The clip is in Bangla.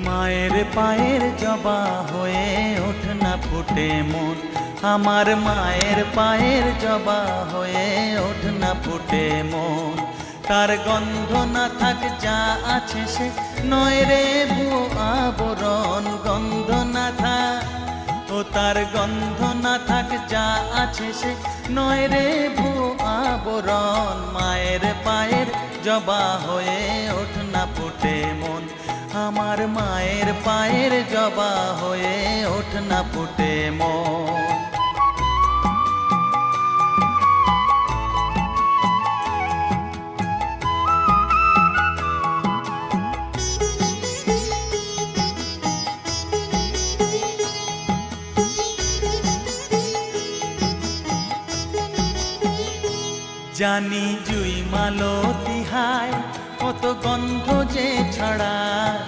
মায়ের পায়ের জবা হয়ে ওঠ না ফুটে মন, আমার মায়ের পায়ের জবা হয়ে ওঠ না ফুটে মন। তার গন্ধ না থাক যা আছে সে নয় রে ভুয়ো আবরণ, গন্ধ না থাক ও তার গন্ধ না থাক যা আছে সে নয় রে ভুয়ো আবরণ। মায়ের পায়ের জবা হয়ে ওঠ না ফুটে মন, আমার মায়ের পায়ের জবা হয়ে ওঠ না ফুটে মন। জানি জুই মালতি হায় কত গন্ধ যে ছড়ায়,